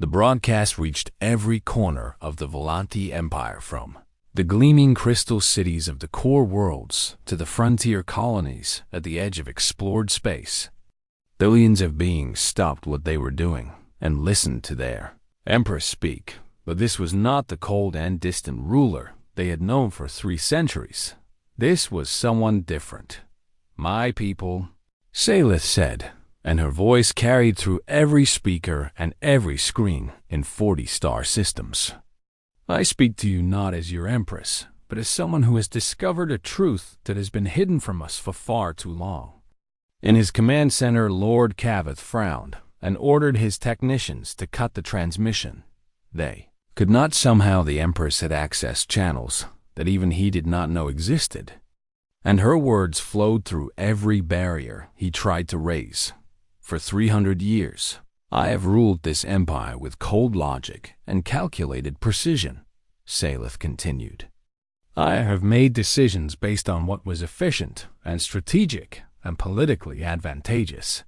The broadcast reached every corner of the Volanti Empire, from the gleaming crystal cities of the core worlds to the frontier colonies at the edge of explored space. Billions of beings stopped what they were doing and listened to their empress speak. But this was not the cold and distant ruler they had known for 3 centuries. This was someone different. "My people," Salith said, and her voice carried through every speaker and every screen in 40 star systems. "I speak to you not as your empress, but as someone who has discovered a truth that has been hidden from us for far too long." In his command center, Lord Cavith frowned and ordered his technicians to cut the transmission. They could not somehow the Empress had accessed channels that even he did not know existed, and her words flowed through every barrier he tried to raise. "For 300 years, I have ruled this empire with cold logic and calculated precision," Salith continued. "I have made decisions based on what was efficient and strategic and politically advantageous.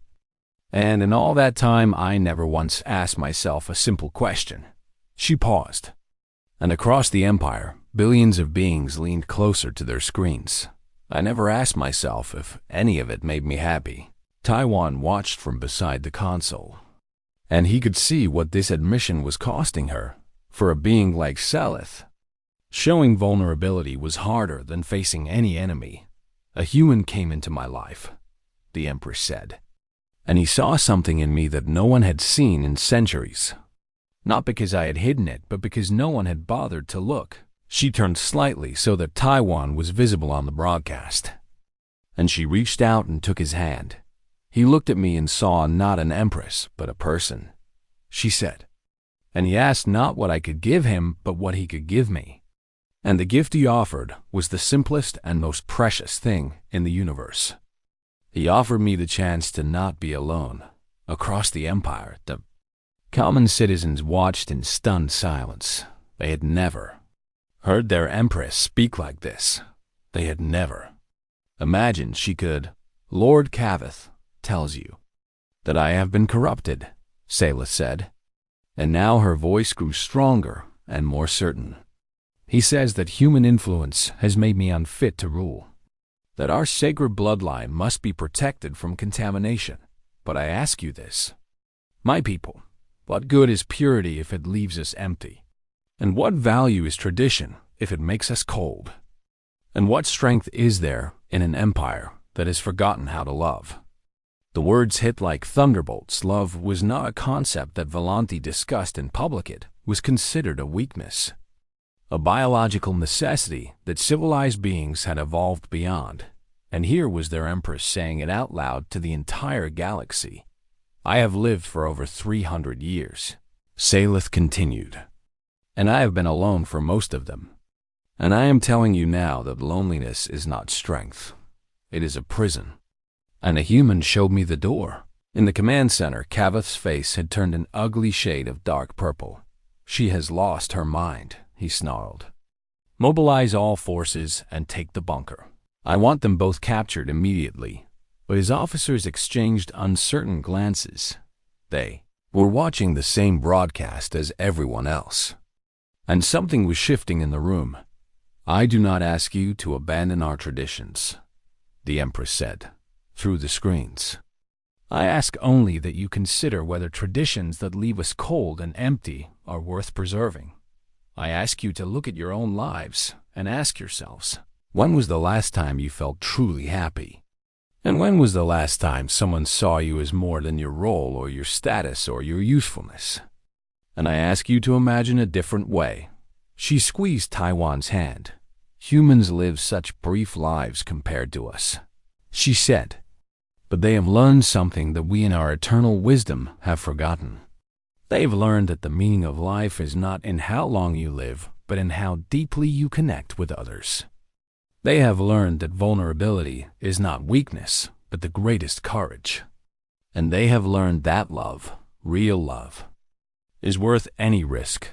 And in all that time, I never once asked myself a simple question." She paused, and across the empire, billions of beings leaned closer to their screens. "I never asked myself if any of it made me happy." Taiwan watched from beside the console, and he could see what this admission was costing her. For a being like Salith, showing vulnerability was harder than facing any enemy. "A human came into my life," the Empress said, "and he saw something in me that no one had seen in centuries. Not because I had hidden it, but because no one had bothered to look." She turned slightly so that Taiwan was visible on the broadcast, and she reached out and took his hand. "He looked at me and saw not an empress, but a person," she said. "And he asked not what I could give him, but what he could give me. And the gift he offered was the simplest and most precious thing in the universe. He offered me the chance to not be alone." Across the empire, the common citizens watched in stunned silence. They had never heard their empress speak like this. They had never imagined she could. "Lord Cavith tells you that I have been corrupted," Salith said, and now her voice grew stronger and more certain. "He says that human influence has made me unfit to rule, that our sacred bloodline must be protected from contamination. But I ask you this, my people, what good is purity if it leaves us empty? And what value is tradition if it makes us cold? And what strength is there in an empire that has forgotten how to love?" The words hit like thunderbolts. Love was not a concept that Volanti discussed in public. It was considered a weakness, a biological necessity that civilized beings had evolved beyond. And here was their empress saying it out loud to the entire galaxy. "I have lived for over 300 years," Salith continued, "and I have been alone for most of them. And I am telling you now that loneliness is not strength. It is a prison. And a human showed me the door." In the command center, Cavith's face had turned an ugly shade of dark purple. "She has lost her mind," he snarled. "Mobilize all forces and take the bunker. I want them both captured immediately." But his officers exchanged uncertain glances. They were watching the same broadcast as everyone else, and something was shifting in the room. "I do not ask you to abandon our traditions," the Empress said through the screens. "I ask only that you consider whether traditions that leave us cold and empty are worth preserving. I ask you to look at your own lives and ask yourselves, when was the last time you felt truly happy? And when was the last time someone saw you as more than your role or your status or your usefulness? And I ask you to imagine a different way." She squeezed Taiwan's hand. "Humans live such brief lives compared to us," she said. "But they have learned something that we in our eternal wisdom have forgotten. They've learned that the meaning of life is not in how long you live, but in how deeply you connect with others. They have learned that vulnerability is not weakness, but the greatest courage. And they have learned that love, real love, is worth any risk."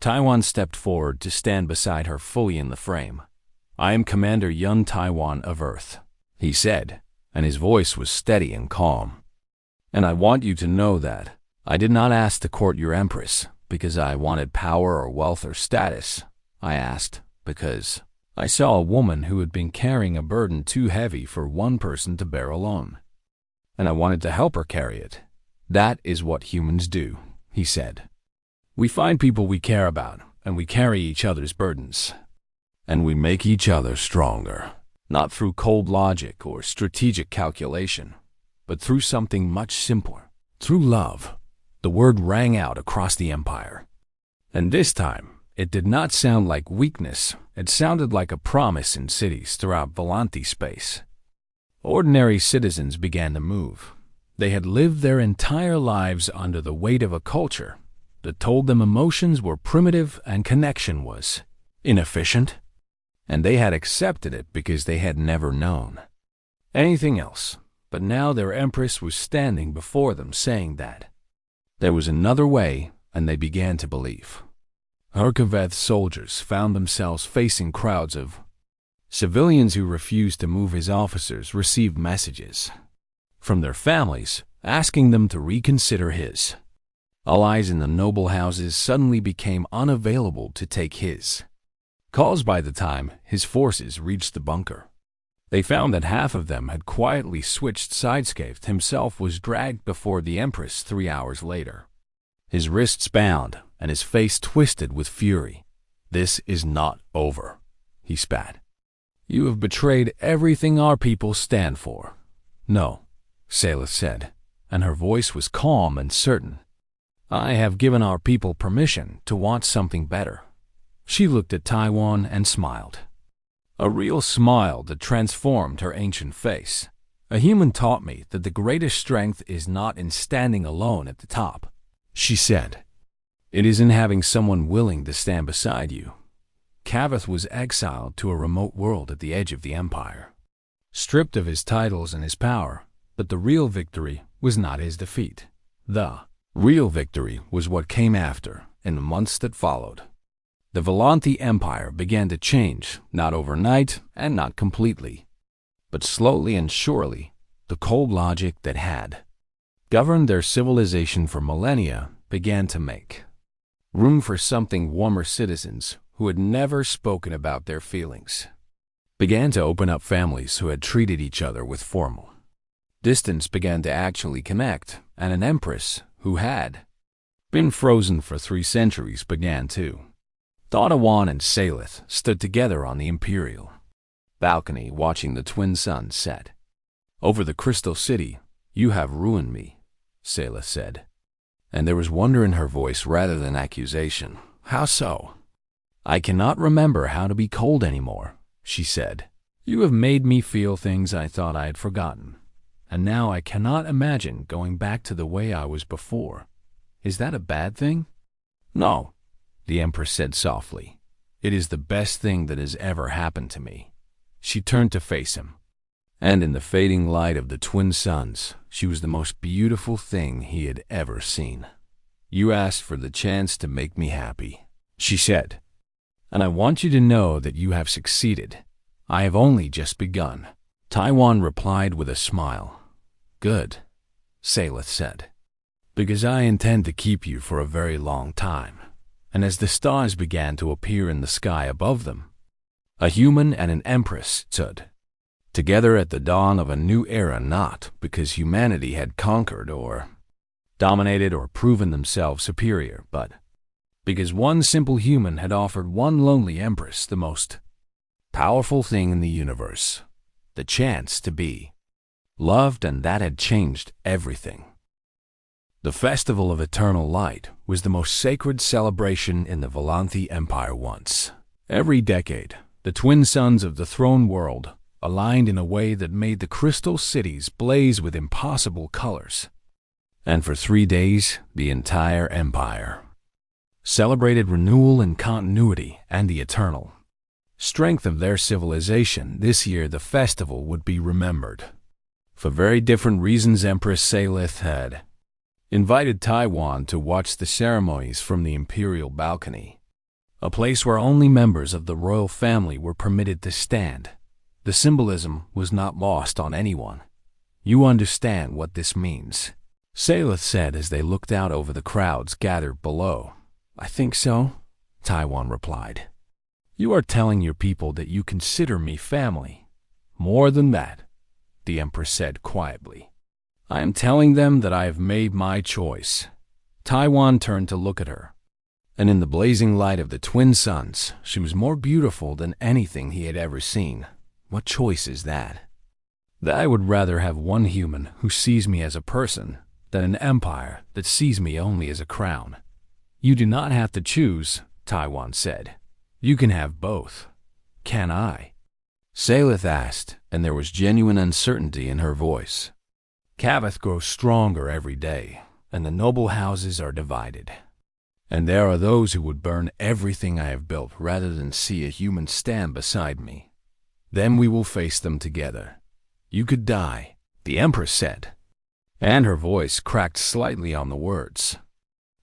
Taiwan stepped forward to stand beside her fully in the frame. "I am Commander Yun Taiwan of Earth," he said, and his voice was steady and calm. "And I want you to know that I did not ask to court your empress because I wanted power or wealth or status. I asked because I saw a woman who had been carrying a burden too heavy for one person to bear alone, and I wanted to help her carry it. That is what humans do, he said. We find people we care about, and we carry each other's burdens. And we make each other stronger, not through cold logic or strategic calculation, but through something much simpler, through love. The word rang out across the empire. And this time, it did not sound like weakness. It sounded like a promise in cities throughout Volanti space. Ordinary citizens began to move. They had lived their entire lives under the weight of a culture that told them emotions were primitive and connection was inefficient, and they had accepted it because they had never known anything else. But now their empress was standing before them saying that there was another way, and they began to believe. Herkaveth's soldiers found themselves facing crowds of civilians who refused to move. His officers received messages from their families asking them to reconsider. His allies in the noble houses suddenly became unavailable to take his calls. By the time his forces reached the bunker, they found that half of them had quietly switched sides. Himself was dragged before the empress 3 hours later, his wrists bound and his face twisted with fury. This is not over, he spat. You have betrayed everything our people stand for. No, Saleth said, and her voice was calm and certain. I have given our people permission to want something better. She looked at Taiwan and smiled. A real smile that transformed her ancient face. A human taught me that the greatest strength is not in standing alone at the top, she said. It is in having someone willing to stand beside you. Kaveth was exiled to a remote world at the edge of the empire, stripped of his titles and his power, but the real victory was not his defeat. The real victory was what came after, in the months that followed. The Volanti Empire began to change, not overnight and not completely, but slowly and surely. The cold logic that had governed their civilization for millennia began to make room for something warmer. Citizens who had never spoken about their feelings began to open up. Families who had treated each other with formal distance began to actually connect, and an empress who had been frozen for 3 centuries began to. Taiwan and Saleth stood together on the imperial balcony watching the twin suns set over the crystal city. You have ruined me, Saleth said, and there was wonder in her voice rather than accusation. How so? I cannot remember how to be cold anymore, she said. You have made me feel things I thought I had forgotten, and now I cannot imagine going back to the way I was before. Is that a bad thing? No, the Empress said softly. It is the best thing that has ever happened to me. She turned to face him, and in the fading light of the twin suns, she was the most beautiful thing he had ever seen. You asked for the chance to make me happy, she said, and I want you to know that you have succeeded. I have only just begun. Taiwan replied with a smile. Good, Saleth said, because I intend to keep you for a very long time. And as the stars began to appear in the sky above them, a human and an empress stood together at the dawn of a new era, not because humanity had conquered or dominated or proven themselves superior, but because one simple human had offered one lonely empress the most powerful thing in the universe, the chance to be loved, and that had changed everything. The Festival of Eternal Light was the most sacred celebration in the Volanti Empire once. Every decade, the twin suns of the throne world aligned in a way that made the crystal cities blaze with impossible colors. And for 3 days, the entire empire celebrated renewal and continuity and the eternal strength of their civilization. This year, the festival would be remembered for very different reasons. Empress Saleth had invited Taiwan to watch the ceremonies from the imperial balcony, a place where only members of the royal family were permitted to stand. The symbolism was not lost on anyone. You understand what this means, Saleth said as they looked out over the crowds gathered below. I think so, Taiwan replied. You are telling your people that you consider me family. More than that, the Empress said quietly. I am telling them that I have made my choice. Taiwan turned to look at her, and in the blazing light of the twin suns, she was more beautiful than anything he had ever seen. What choice is that? That I would rather have one human who sees me as a person than an empire that sees me only as a crown. You do not have to choose, Taiwan said. You can have both. Can I? Saleth asked, and there was genuine uncertainty in her voice. Cavith grows stronger every day, and the noble houses are divided. And there are those who would burn everything I have built rather than see a human stand beside me. Then we will face them together. You could die, the Empress said, and her voice cracked slightly on the words.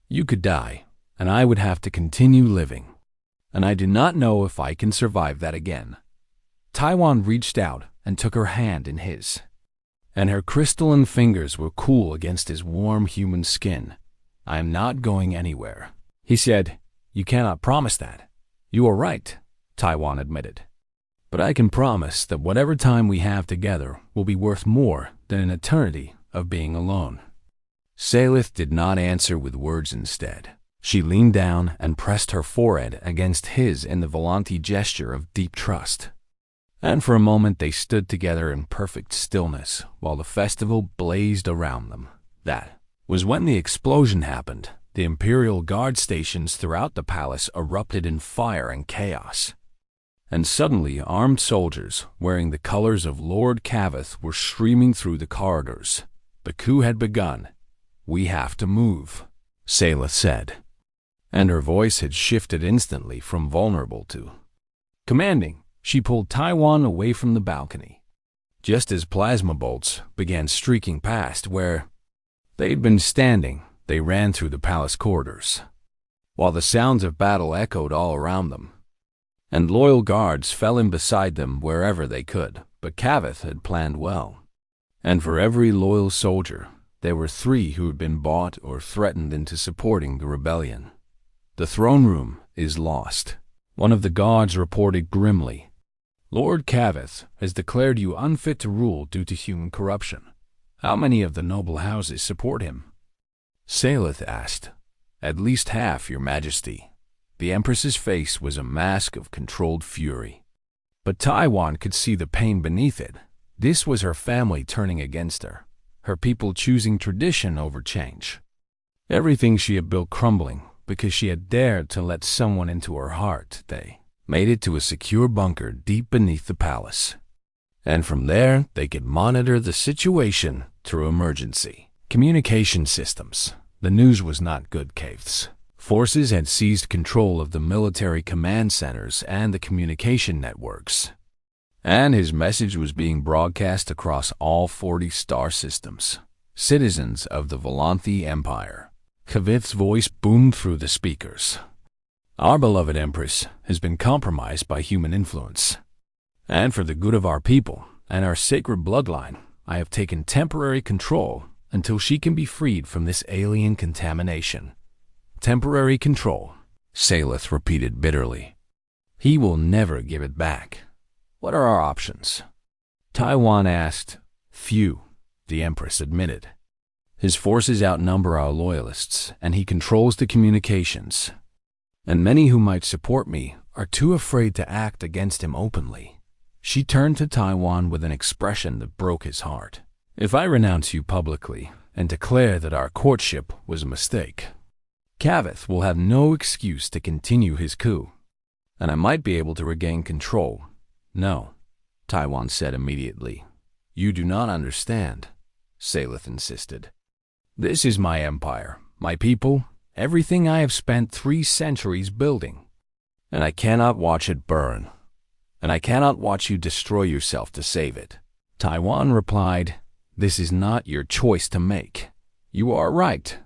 You could die, and I would have to continue living. And I do not know if I can survive that again. Taiwan reached out and took her hand in his, and her crystalline fingers were cool against his warm human skin. I am not going anywhere, he said. You cannot promise that. You are right, Taiwan admitted. But I can promise that whatever time we have together will be worth more than an eternity of being alone. Saleth did not answer with words instead. She leaned down and pressed her forehead against his in the Volante gesture of deep trust. And for a moment they stood together in perfect stillness while the festival blazed around them. That was when the explosion happened. The Imperial Guard stations throughout the palace erupted in fire and chaos. And suddenly armed soldiers wearing the colors of Lord Cavith were streaming through the corridors. The coup had begun. We have to move, Saleth said. And her voice had shifted instantly from vulnerable to commanding. She pulled Taiwan away from the balcony, just as plasma bolts began streaking past where they'd been standing. They ran through the palace corridors, while the sounds of battle echoed all around them, and loyal guards fell in beside them wherever they could. But Cavith had planned well, and for every loyal soldier, there were 3 who had been bought or threatened into supporting the rebellion. The throne room is lost, one of the guards reported grimly. Lord Cavith has declared you unfit to rule due to human corruption. How many of the noble houses support him? Saleth asked. At least half, Your Majesty. The Empress's face was a mask of controlled fury. But Taiwan could see the pain beneath it. This was her family turning against her, her people choosing tradition over change. Everything she had built crumbling because she had dared to let someone into her heart. They made it to a secure bunker deep beneath the palace. And from there, they could monitor the situation through emergency communication systems. The news was not good, Cavith's forces had seized control of the military command centers and the communication networks, and his message was being broadcast across all 40 star systems. Citizens of the Volante Empire. Cavith's voice boomed through the speakers. Our beloved Empress has been compromised by human influence, and for the good of our people and our sacred bloodline, I have taken temporary control until she can be freed from this alien contamination. Temporary control, Saleth repeated bitterly. He will never give it back. What are our options? Taiwan asked. Few, the Empress admitted. His forces outnumber our loyalists, and he controls the communications. And many who might support me are too afraid to act against him openly. She turned to Taiwan with an expression that broke his heart. If I renounce you publicly and declare that our courtship was a mistake, Cavith will have no excuse to continue his coup, and I might be able to regain control. No, Taiwan said immediately. You do not understand, Saleth insisted. This is my empire, my people, everything I have spent 3 centuries building, and I cannot watch it burn, and I cannot watch you destroy yourself to save it. Taiwan replied, This is not your choice to make. You are right,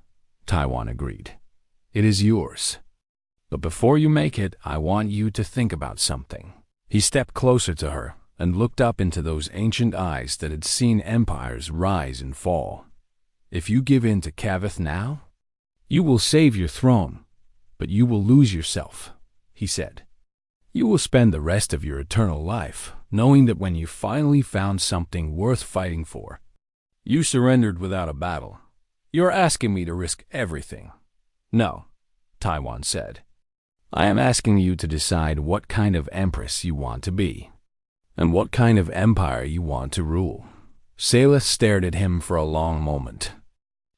Taiwan agreed. It is yours. But before you make it, I want you to think about something. He stepped closer to her and looked up into those ancient eyes that had seen empires rise and fall. If you give in to Cavith now, you will save your throne, but you will lose yourself, he said. You will spend the rest of your eternal life knowing that when you finally found something worth fighting for, you surrendered without a battle. You're asking me to risk everything. No, Taiwan said. I am asking you to decide what kind of empress you want to be, and what kind of empire you want to rule. Saleth stared at him for a long moment,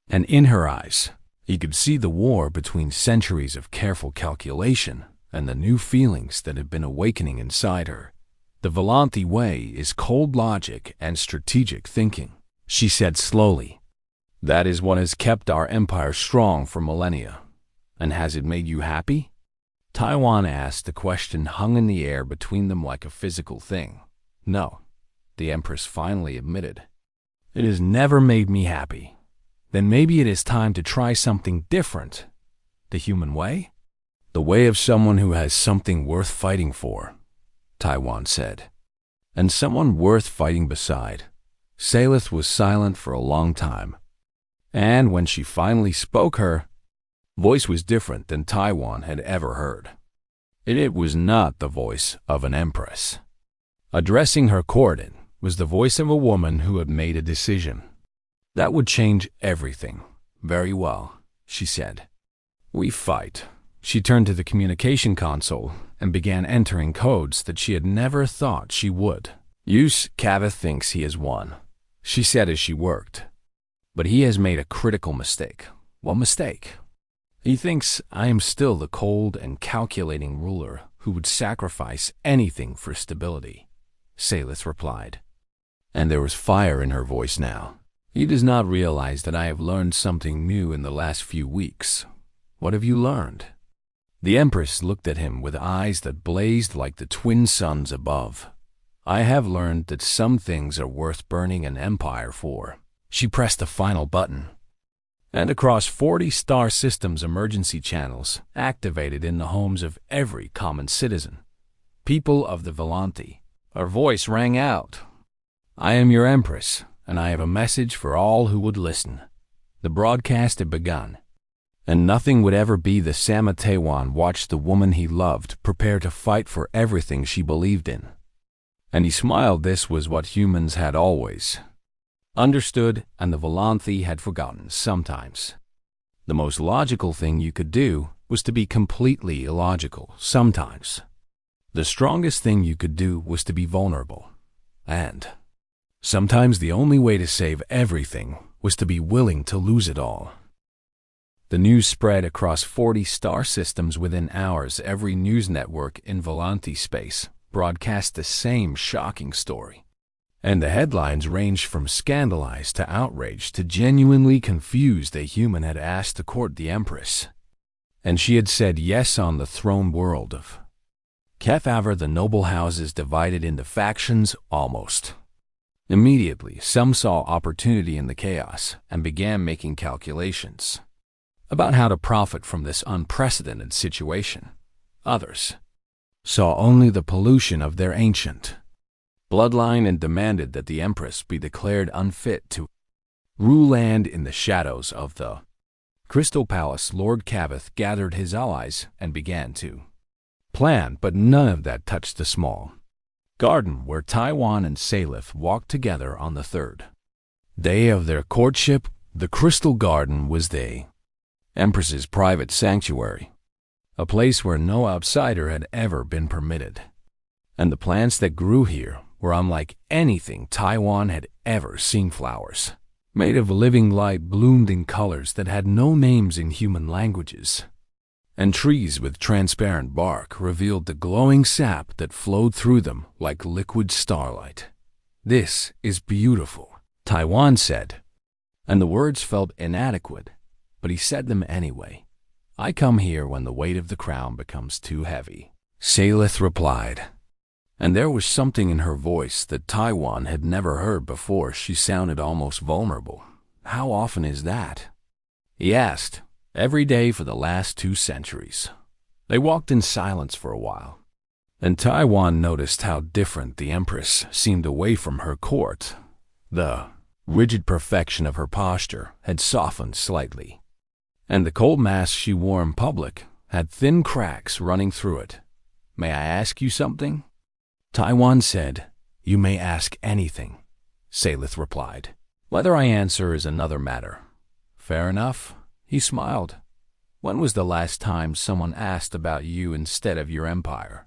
and in her eyes, he could see the war between centuries of careful calculation and the new feelings that had been awakening inside her. The Volanthi way is cold logic and strategic thinking, she said slowly. That is what has kept our empire strong for millennia. And has it made you happy? Taiwan asked. The question hung in the air between them like a physical thing. No, the Empress finally admitted. It has never made me happy. Then maybe it is time to try something different. The human way? The way of someone who has something worth fighting for, Taiwan said. And someone worth fighting beside. Saleth was silent for a long time. And when she finally spoke, her voice was different than Taiwan had ever heard. It was not the voice of an empress. Addressing her court, it was the voice of a woman who had made a decision. That would change everything. Very well, she said. We fight. She turned to the communication console and began entering codes that she had never thought she would. Use Cavith thinks he has won, she said as she worked. But he has made a critical mistake. What mistake? He thinks I am still the cold and calculating ruler who would sacrifice anything for stability, Saleth replied. And there was fire in her voice now. He does not realize that I have learned something new in the last few weeks. What have you learned? The Empress looked at him with eyes that blazed like the twin suns above. I have learned that some things are worth burning an empire for. She pressed the final button. And across 40 star systems emergency channels activated in the homes of every common citizen, people of the Volanthi, her voice rang out. I am your Empress, and I have a message for all who would listen. The broadcast had begun. And nothing would ever be the same. Taiwan watched the woman he loved prepare to fight for everything she believed in. And he smiled. This was what humans had always understood, and the Volanthi had forgotten sometimes. The most logical thing you could do was to be completely illogical sometimes. The strongest thing you could do was to be vulnerable. And sometimes the only way to save everything was to be willing to lose it all. The news spread across 40 star systems within hours. Every news network in Volanthi space broadcast the same shocking story. And the headlines ranged from scandalized to outraged to genuinely confused. A human had asked to court the Empress, and she had said yes on the throne world of Kefavor. The noble houses divided into factions almost immediately. Some saw opportunity in the chaos and began making calculations about how to profit from this unprecedented situation. Others saw only the pollution of their ancient bloodline and demanded that the Empress be declared unfit to rule land in the shadows of the Crystal Palace. Lord Cavith gathered his allies and began to plan, but none of that touched the small garden where Taiwan and Saleth walked together on the third day of their courtship. The Crystal Garden was the Empress's private sanctuary, a place where no outsider had ever been permitted. And the plants that grew here were unlike anything Taiwan had ever seen. Flowers made of living light bloomed in colors that had no names in human languages, and trees with transparent bark revealed the glowing sap that flowed through them like liquid starlight. This is beautiful, Taiwan said, and the words felt inadequate, but he said them anyway. I come here when the weight of the crown becomes too heavy, Saleth replied. And there was something in her voice that Taiwan had never heard before. She sounded almost vulnerable. How often is that? He asked. Every day for the last 2 centuries. They walked in silence for a while. And Taiwan noticed how different the Empress seemed away from her court. The rigid perfection of her posture had softened slightly, and the cold mask she wore in public had thin cracks running through it. "May I ask you something?" Taiwan said. "You may ask anything," Salith replied. "Whether I answer is another matter." "Fair enough," he smiled. "When was the last time someone asked about you instead of your empire?"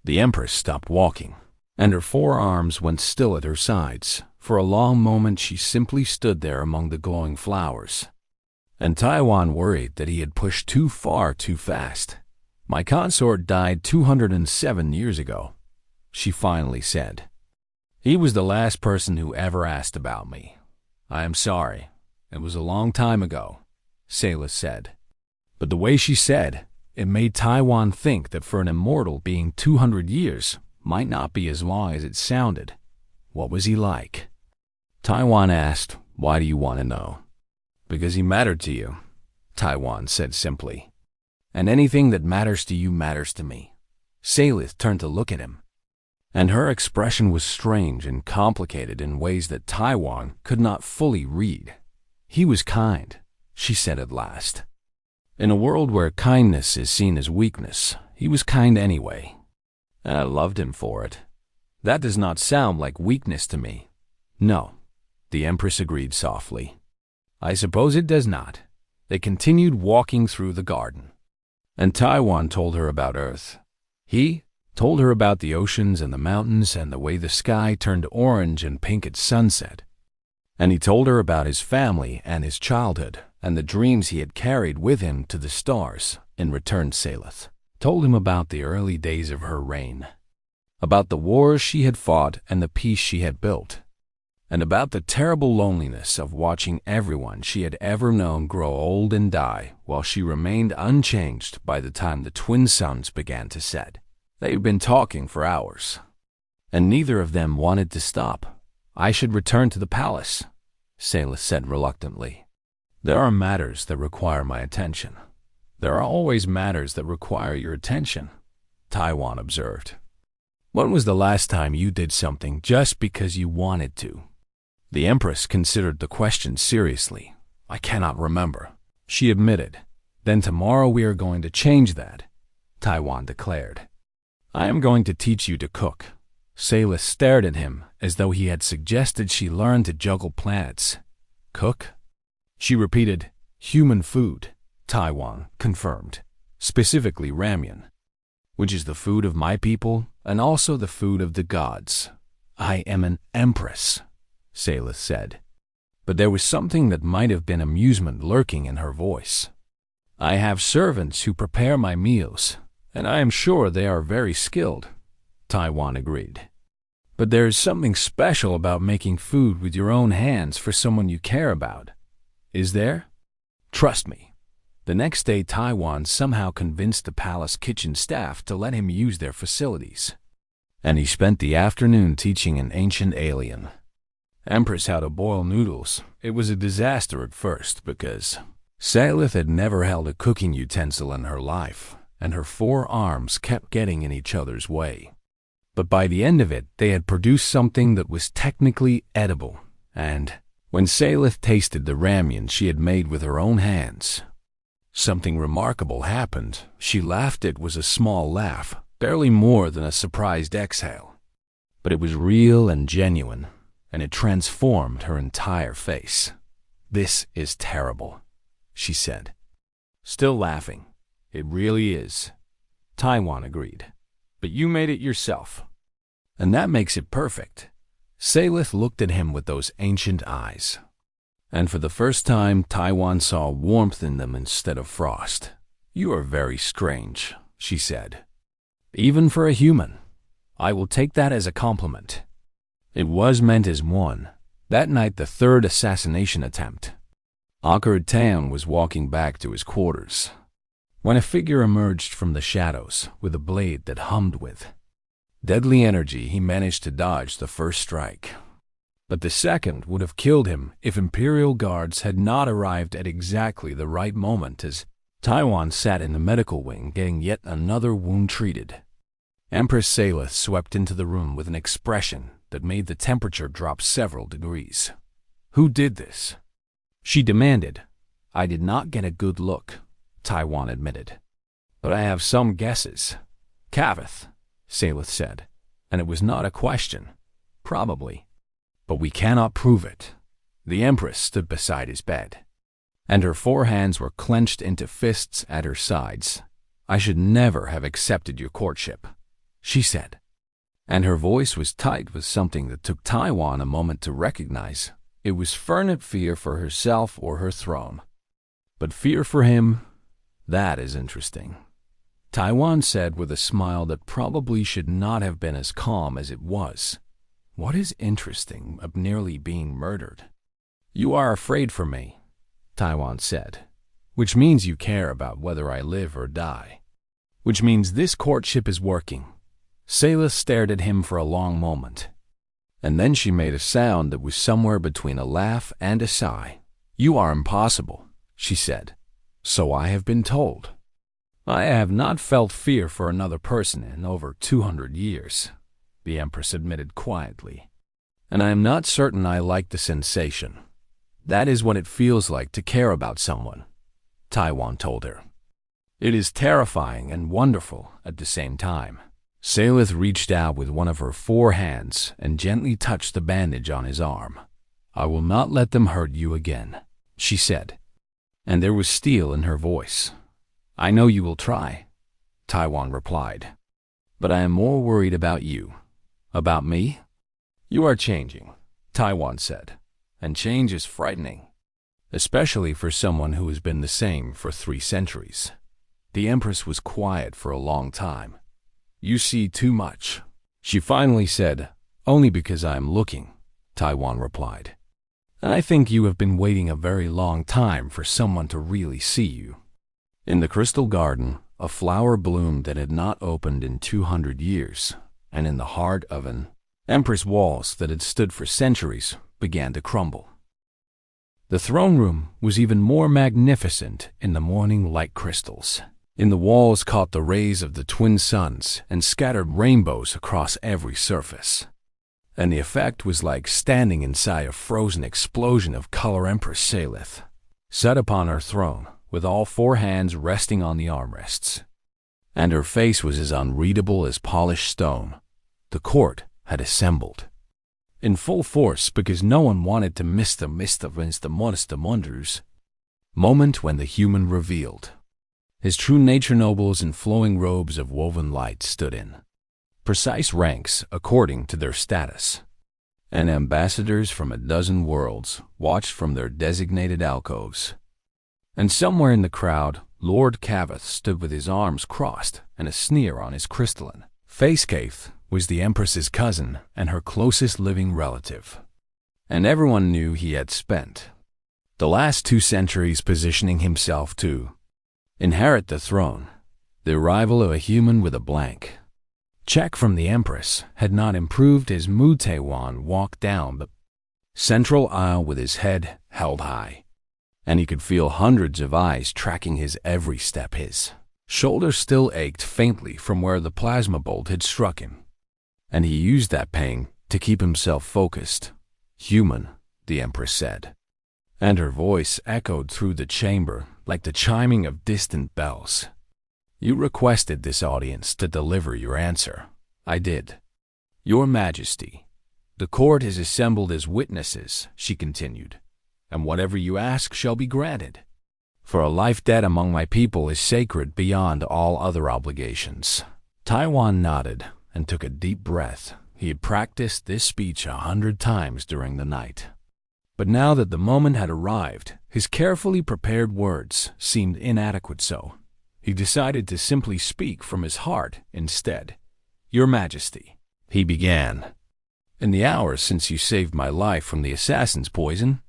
The Empress stopped walking, and her forearms went still at her sides. For a long moment she simply stood there among the glowing flowers, and Taiwan worried that he had pushed too far too fast. "My consort died 207 years ago," she finally said. "He was the last person who ever asked about me. I am sorry. It was a long time ago," Salith said. But the way she said it made Taiwan think that for an immortal being 200 years might not be as long as it sounded. What was he like? Taiwan asked, "Why do you want to know?" "Because he mattered to you," Taiwan said simply. "And anything that matters to you matters to me." Salith turned to look at him, and her expression was strange and complicated in ways that Taiwan could not fully read. "He was kind," she said at last. "In a world where kindness is seen as weakness, he was kind anyway. And I loved him for it. That does not sound like weakness to me." "No," the Empress agreed softly. "I suppose it does not." They continued walking through the garden, and Taiwan told her about Earth. He told her about the oceans and the mountains and the way the sky turned orange and pink at sunset. And he told her about his family and his childhood and the dreams he had carried with him to the stars. In return, Salith told him about the early days of her reign, about the wars she had fought and the peace she had built, and about the terrible loneliness of watching everyone she had ever known grow old and die while she remained unchanged by the time the twin suns began to set. They had been talking for hours, and neither of them wanted to stop. "I should return to the palace," Salith said reluctantly. "There are matters that require my attention." "There are always matters that require your attention," Taiwan observed. "When was the last time you did something just because you wanted to?" The Empress considered the question seriously. "I cannot remember," she admitted. "Then tomorrow we are going to change that," Taiwan declared. "I am going to teach you to cook." Salith stared at him as though he had suggested she learn to juggle planets. "Cook?" She repeated. "Human food," Taiwan confirmed. "Specifically ramyun, which is the food of my people and also the food of the gods." "I am an empress," Salith said. But there was something that might have been amusement lurking in her voice. "I have servants who prepare my meals, and I am sure they are very skilled," Taiwan agreed. "But there is something special about making food with your own hands for someone you care about. Is there? Trust me." The next day, Taiwan somehow convinced the palace kitchen staff to let him use their facilities, and he spent the afternoon teaching an ancient alien Empress how to boil noodles. It was a disaster at first because Salith had never held a cooking utensil in her life, and her forearms kept getting in each other's way. But by the end of it, they had produced something that was technically edible, and when Salith tasted the ramyun she had made with her own hands, something remarkable happened. She laughed. It was a small laugh, barely more than a surprised exhale. But it was real and genuine, and it transformed her entire face. "This is terrible," she said, still laughing. "It really is," Taiwan agreed. "But you made it yourself, and that makes it perfect." Salith looked at him with those ancient eyes, and for the first time Taiwan saw warmth in them instead of frost. "You are very strange," she said. "Even for a human. I will take that as a compliment." It was meant as one. That night, the third assassination attempt. Akkad Town was walking back to his quarters when a figure emerged from the shadows with a blade that hummed with deadly energy. He managed to dodge the first strike, but the second would have killed him if Imperial guards had not arrived at exactly the right moment as Taiwan sat in the medical wing getting yet another wound treated. Empress Salith swept into the room with an expression that made the temperature drop several degrees. Who did this? She demanded. I did not get a good look, Taiwan admitted. But I have some guesses. Cavith, Salith said, and it was not a question. Probably. But we cannot prove it. The Empress stood beside his bed, and her four hands were clenched into fists at her sides. I should never have accepted your courtship, she said. And her voice was tight with something that took Taiwan a moment to recognize. It was fervent fear for herself or her throne. But fear for him, that is interesting, Taiwan said with a smile that probably should not have been as calm as it was. What is interesting of nearly being murdered? You are afraid for me, Taiwan said, which means you care about whether I live or die. Which means this courtship is working. Salith stared at him for a long moment, and then she made a sound that was somewhere between a laugh and a sigh. You are impossible, she said. So I have been told. I have not felt fear for another person in over 200 years, the Empress admitted quietly. And I am not certain I like the sensation. That is what it feels like to care about someone, Taiwan told her. It is terrifying and wonderful at the same time. Salith reached out with one of her four hands and gently touched the bandage on his arm. I will not let them hurt you again, she said, and there was steel in her voice. I know you will try, Taiwan replied, but I am more worried about you. About me? You are changing, Taiwan said, and change is frightening, especially for someone who has been the same for 3 centuries. The Empress was quiet for a long time. You see too much, she finally said. Only because I am looking, Taiwan replied. I think you have been waiting a very long time for someone to really see you. In the crystal garden, a flower bloomed that had not opened in 200 years, and in the heart of an Empress walls that had stood for centuries began to crumble. The throne room was even more magnificent in the morning light crystals. In the walls caught the rays of the twin suns and scattered rainbows across every surface. And the effect was like standing inside a frozen explosion of color. Empress Salith sat upon her throne with all four hands resting on the armrests, and her face was as unreadable as polished stone. The court had assembled in full force because no one wanted to miss the wonders moment when the human revealed. His true nature nobles in flowing robes of woven light stood in precise ranks according to their status, and ambassadors from a dozen worlds watched from their designated alcoves. And somewhere in the crowd, Lord Cavith stood with his arms crossed and a sneer on his crystalline face. Cavith was the Empress's cousin and her closest living relative, and everyone knew he had spent the last 2 centuries positioning himself to inherit the throne. The arrival of a human with a blank check from the Empress had not improved his mood. Taiwan walked down the central aisle with his head held high, and he could feel hundreds of eyes tracking his every step. His shoulder still ached faintly from where the plasma bolt had struck him, and he used that pain to keep himself focused. Human, the Empress said, and her voice echoed through the chamber like the chiming of distant bells. You requested this audience to deliver your answer. I did. Your Majesty, the court is assembled as witnesses, she continued, and whatever you ask shall be granted. For a life debt among my people is sacred beyond all other obligations. Taiwan nodded and took a deep breath. He had practiced this speech 100 times during the night. But now that the moment had arrived, his carefully prepared words seemed inadequate, so he decided to simply speak from his heart instead. Your Majesty, he began, in the hours since you saved my life from the assassin's poison,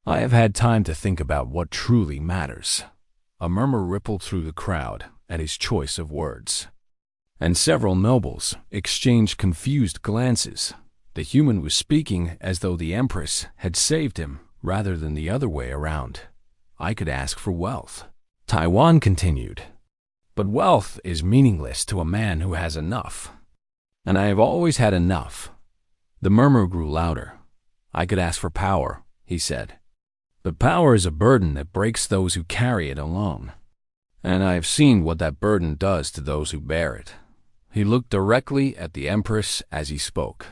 I have had time to think about what truly matters. A murmur rippled through the crowd at his choice of words, and several nobles exchanged confused glances. The human was speaking as though the Empress had saved him rather than the other way around. I could ask for wealth, Taiwan continued, but wealth is meaningless to a man who has enough. And I have always had enough. The murmur grew louder. I could ask for power, he said. "But power is a burden that breaks those who carry it alone. And I have seen what that burden does to those who bear it." He looked directly at the Empress as he spoke,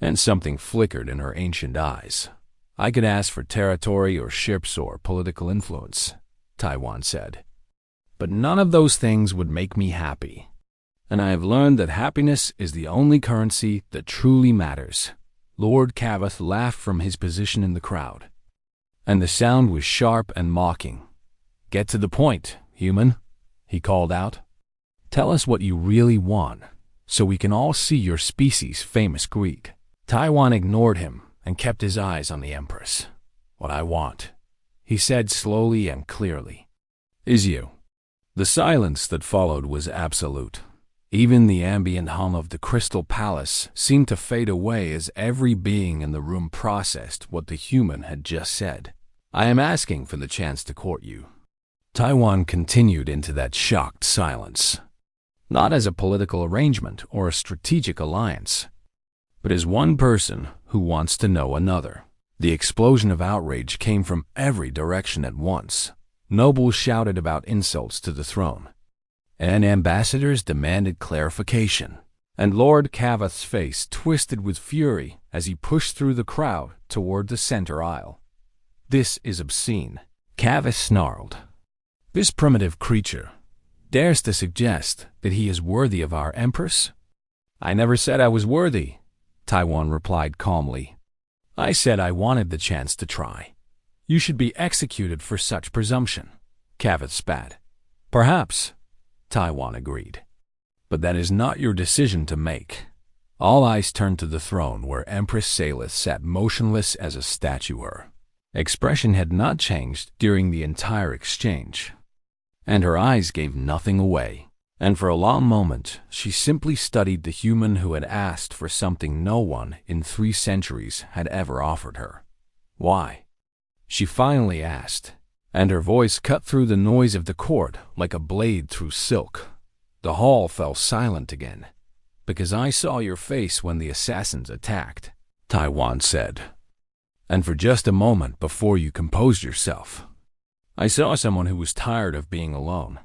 and something flickered in her ancient eyes. "I could ask for territory or ships or political influence," Taiwan said. "But none of those things would make me happy. And I have learned that happiness is the only currency that truly matters." Lord Cavath laughed from his position in the crowd, and the sound was sharp and mocking. "Get to the point, human," he called out. "Tell us what you really want, so we can all see your species' famous greed." Taiwan ignored him and kept his eyes on the Empress. "What I want," he said slowly and clearly, "is you." The silence that followed was absolute. Even the ambient hum of the Crystal Palace seemed to fade away as every being in the room processed what the human had just said. "I am asking for the chance to court you." Taiwan continued into that shocked silence, not as a political arrangement or a strategic alliance, but as one person who wants to know another. The explosion of outrage came from every direction at once. Nobles shouted about insults to the throne, and ambassadors demanded clarification. And Lord Cavath's face twisted with fury as he pushed through the crowd toward the center aisle. "This is obscene," Cavath snarled. "This primitive creature dares to suggest that he is worthy of our Empress?" "I never said I was worthy," Taiwan replied calmly. "I said I wanted the chance to try." "You should be executed for such presumption," Cavath spat. "Perhaps," Taiwan agreed. "But that is not your decision to make." All eyes turned to the throne where Empress Salith sat motionless as a statue. Her expression had not changed during the entire exchange, and her eyes gave nothing away. And for a long moment, she simply studied the human who had asked for something no one in 3 centuries had ever offered her. "Why?" she finally asked, and her voice cut through the noise of the court like a blade through silk. The hall fell silent again. "Because I saw your face when the assassins attacked," Taiwan said. "And for just a moment before you composed yourself. I saw someone who was tired of being alone."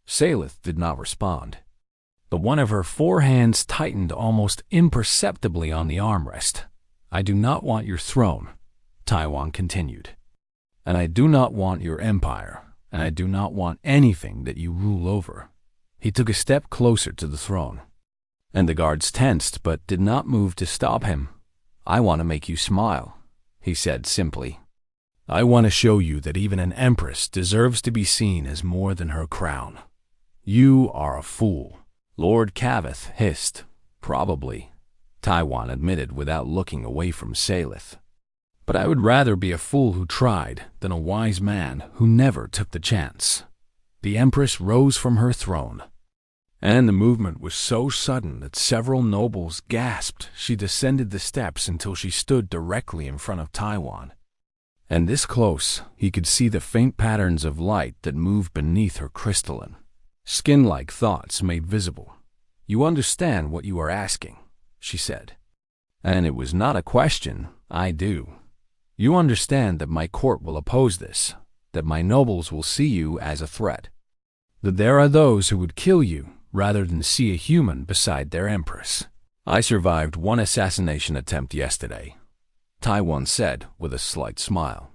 Salith did not respond, but one of her 4 hands tightened almost imperceptibly on the armrest. "I do not want your throne," Taiwan continued. "And I do not want your empire, and I do not want anything that you rule over." He took a step closer to the throne, and the guards tensed but did not move to stop him. "I want to make you smile," he said simply. "I want to show you that even an empress deserves to be seen as more than her crown." "You are a fool," Lord Cavath hissed. "Probably," Taiwan admitted without looking away from Salith. "But I would rather be a fool who tried than a wise man who never took the chance." The Empress rose from her throne, and the movement was so sudden that several nobles gasped. She descended the steps until she stood directly in front of Taiwan. And this close, he could see the faint patterns of light that moved beneath her crystalline, skin-like thoughts made visible. "You understand what you are asking," she said. "And it was not a question. I do. You understand that my court will oppose this, that my nobles will see you as a threat, that there are those who would kill you rather than see a human beside their empress." "I survived 1 assassination attempt yesterday," Taiwan said with a slight smile.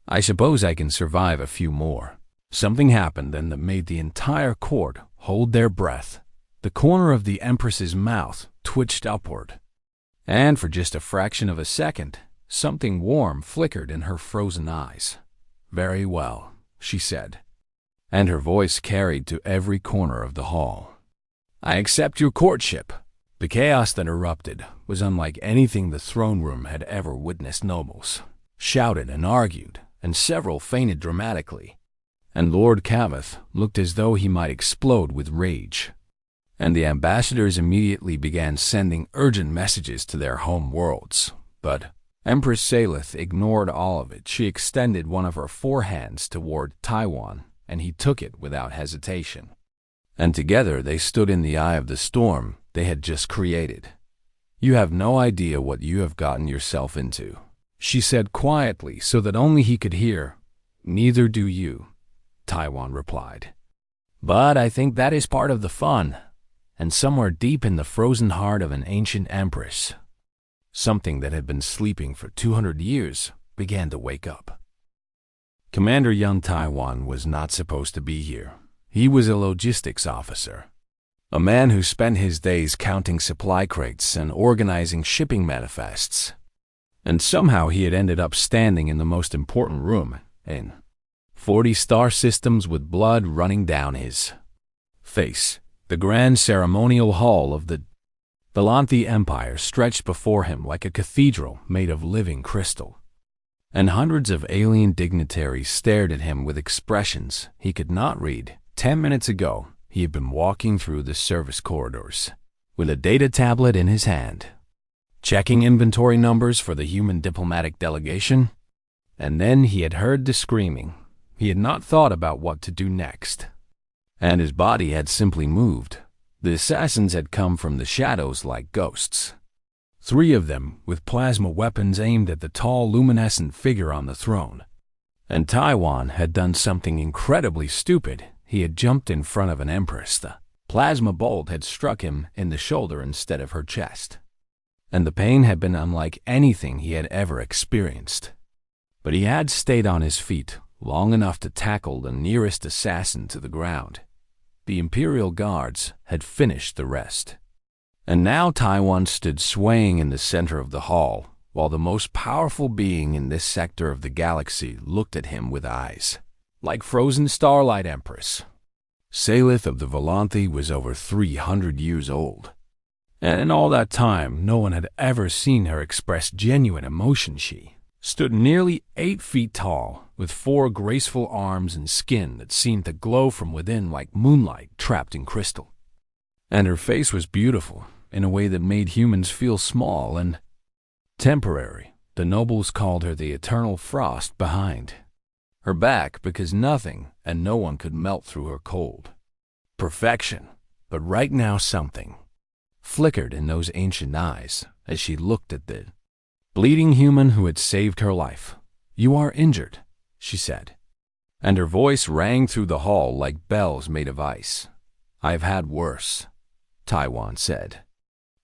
"I suppose I can survive a few more." Something happened then that made the entire court hold their breath. The corner of the Empress's mouth twitched upward, and for just a fraction of a second, something warm flickered in her frozen eyes. "Very well," she said, and her voice carried to every corner of the hall. "I accept your courtship." The chaos that erupted was unlike anything the throne room had ever witnessed. Nobles shouted and argued, and several fainted dramatically. And Lord Cavath looked as though he might explode with rage. And the ambassadors immediately began sending urgent messages to their home worlds. But Empress Salith ignored all of it. She extended one of her 4 hands toward Taiwan, and he took it without hesitation. And together they stood in the eye of the storm they had just created. "You have no idea what you have gotten yourself into," she said quietly so that only he could hear. "Neither do you," Taiwan replied. "But I think that is part of the fun." And somewhere deep in the frozen heart of an ancient empress, something that had been sleeping for 200 years began to wake up. Commander Yun Taiwan was not supposed to be here. He was a logistics officer, a man who spent his days counting supply crates and organizing shipping manifests. And somehow he had ended up standing in the most important room in 40 star systems with blood running down his face. The grand ceremonial hall of the Volanthe Empire stretched before him like a cathedral made of living crystal. And hundreds of alien dignitaries stared at him with expressions he could not read. 10 minutes ago, he had been walking through the service corridors with a data tablet in his hand, checking inventory numbers for the human diplomatic delegation. And then he had heard the screaming. He had not thought about what to do next. And his body had simply moved. The assassins had come from the shadows like ghosts. 3 of them with plasma weapons aimed at the tall, luminescent figure on the throne. And Taiwan had done something incredibly stupid. He had jumped in front of an empress. The plasma bolt had struck him in the shoulder instead of her chest. And the pain had been unlike anything he had ever experienced. But he had stayed on his feet long enough to tackle the nearest assassin to the ground. The Imperial Guards had finished the rest. And now Taiwan stood swaying in the center of the hall, while the most powerful being in this sector of the galaxy looked at him with eyes like frozen starlight empress. Salith of the Volanthe was over 300 years old. And in all that time, no one had ever seen her express genuine emotion. She stood nearly 8 feet tall, with 4 graceful arms and skin that seemed to glow from within like moonlight trapped in crystal. And her face was beautiful, in a way that made humans feel small and temporary. The nobles called her the eternal frost behind her back because nothing and no one could melt through her cold perfection. But right now something flickered in those ancient eyes as she looked at the bleeding human who had saved her life. "You are injured," she said, and her voice rang through the hall like bells made of ice. "I've had worse," Taiwan said,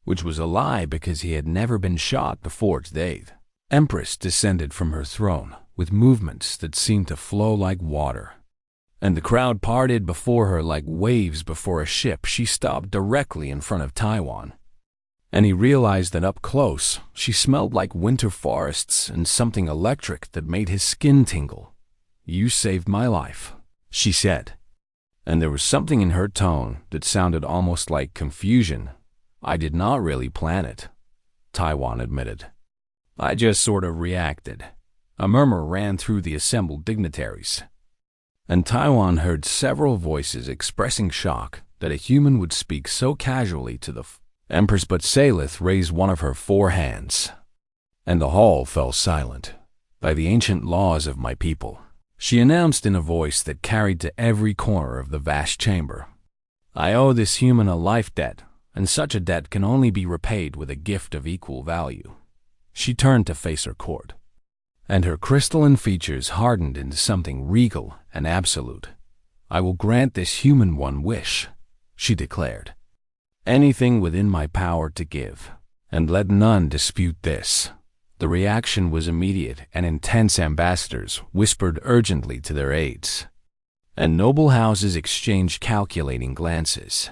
which was a lie because he had never been shot before today. The Empress descended from her throne with movements that seemed to flow like water, and the crowd parted before her like waves before a ship. She stopped directly in front of Taiwan, and he realized that up close she smelled like winter forests and something electric that made his skin tingle. "You saved my life," she said, and there was something in her tone that sounded almost like confusion. "I did not really plan it," Taiwan admitted. "I just sort of reacted." A murmur ran through the assembled dignitaries, and Taiwan heard several voices expressing shock that a human would speak so casually to the Empress. But Salith raised one of her 4 hands, and the hall fell silent. "By the ancient laws of my people," she announced in a voice that carried to every corner of the vast chamber, "I owe this human a life debt, and such a debt can only be repaid with a gift of equal value." She turned to face her court, and her crystalline features hardened into something regal and absolute. "I will grant this human one wish," she declared. "Anything within my power to give, and let none dispute this." The reaction was immediate, and intense ambassadors whispered urgently to their aides, and noble houses exchanged calculating glances.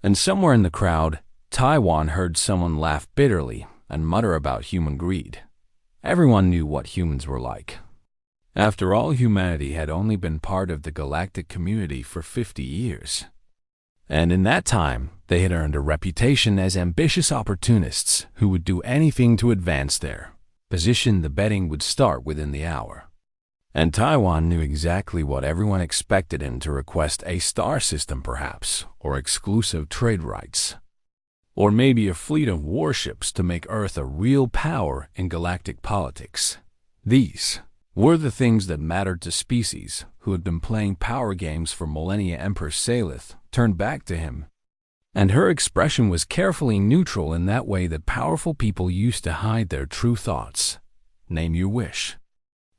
And somewhere in the crowd, Taiwan heard someone laugh bitterly and mutter about human greed. Everyone knew what humans were like. After all, humanity had only been part of the galactic community for 50 years. And in that time, they had earned a reputation as ambitious opportunists who would do anything to advance their position. The betting would start within the hour. And Taiwan knew exactly what everyone expected him to request: a star system perhaps, or exclusive trade rights, or maybe a fleet of warships to make Earth a real power in galactic politics. These were the things that mattered to species who had been playing power games for millennia. Empress Salith turned back to him, and her expression was carefully neutral in that way that powerful people used to hide their true thoughts. Name your wish."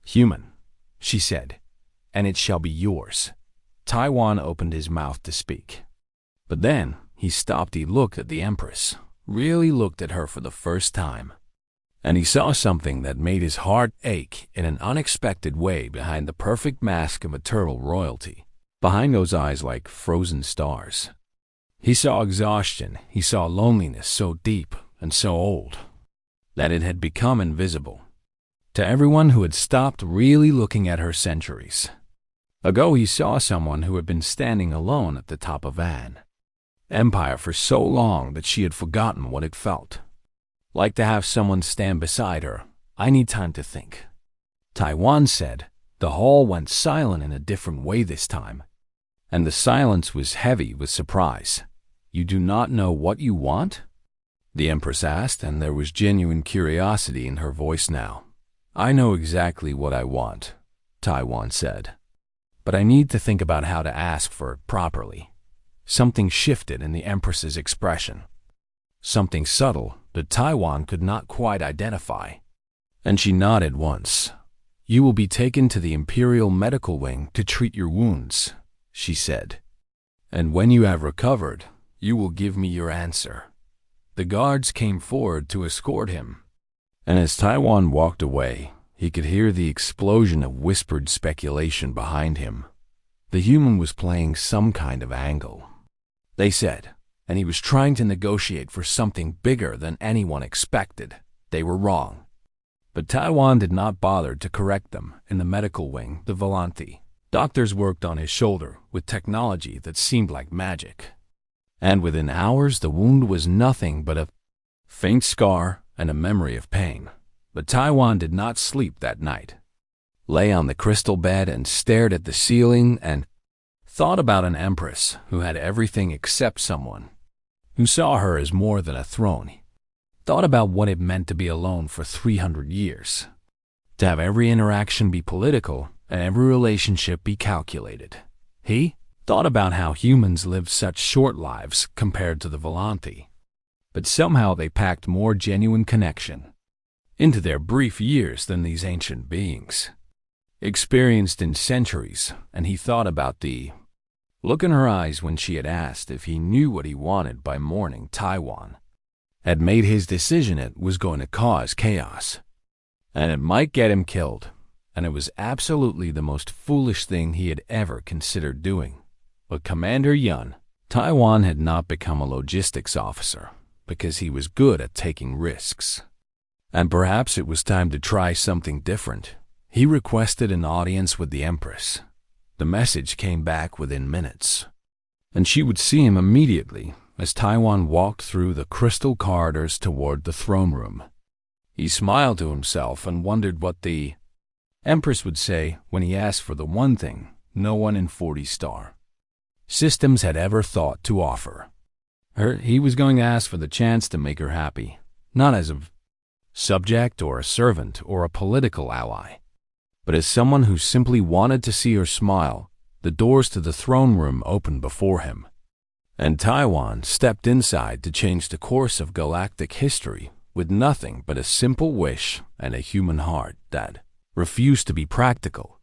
"Human," she said, "and it shall be yours." Taiwan opened his mouth to speak. But then he stopped. He looked at the Empress, really looked at her for the first time. And he saw something that made his heart ache in an unexpected way behind the perfect mask of eternal royalty, behind those eyes like frozen stars. He saw exhaustion, he saw loneliness so deep and so old that it had become invisible to everyone who had stopped really looking at her centuries ago. He saw someone who had been standing alone at the top of an empire for so long that she had forgotten what it felt like to have someone stand beside her. "I need time to think," Taiwan said. The hall went silent in a different way this time, and the silence was heavy with surprise. "You do not know what you want?" the Empress asked, and there was genuine curiosity in her voice now. "I know exactly what I want," Taiwan said, "but I need to think about how to ask for it properly." Something shifted in the Empress's expression, something subtle that Taiwan could not quite identify, and she nodded once. "You will be taken to the Imperial Medical Wing to treat your wounds," she said, "and when you have recovered, you will give me your answer." The guards came forward to escort him, and as Taiwan walked away, he could hear the explosion of whispered speculation behind him. The human was playing some kind of angle, they said, and he was trying to negotiate for something bigger than anyone expected. They were wrong. But Taiwan did not bother to correct them. In the medical wing, the Volanti doctors worked on his shoulder with technology that seemed like magic. And within hours, the wound was nothing but a faint scar and a memory of pain. But Taiwan did not sleep that night. Lay on the crystal bed and stared at the ceiling and thought about an empress who had everything except someone who saw her as more than a throne. Thought about what it meant to be alone for 300 years, to have every interaction be political and every relationship be calculated. He thought about how humans lived such short lives compared to the Volanti, but somehow they packed more genuine connection into their brief years than these ancient beings, experienced in centuries. And he thought about the look in her eyes when she had asked if he knew what he wanted by morning. Taiwan had made his decision. It was going to cause chaos, and it might get him killed, and it was absolutely the most foolish thing he had ever considered doing. But Commander Yun, Taiwan had not become a logistics officer because he was good at taking risks. And perhaps it was time to try something different. He requested an audience with the Empress. The message came back within minutes, and she would see him immediately as Taiwan walked through the crystal corridors toward the throne room. He smiled to himself and wondered what the Empress would say when he asked for the one thing no one in 40-star systems had ever thought to offer her. He was going to ask for the chance to make her happy, not as a subject or a servant or a political ally, but as someone who simply wanted to see her smile. The doors to the throne room opened before him, and Taiwan stepped inside to change the course of galactic history with nothing but a simple wish and a human heart that refused to be practical.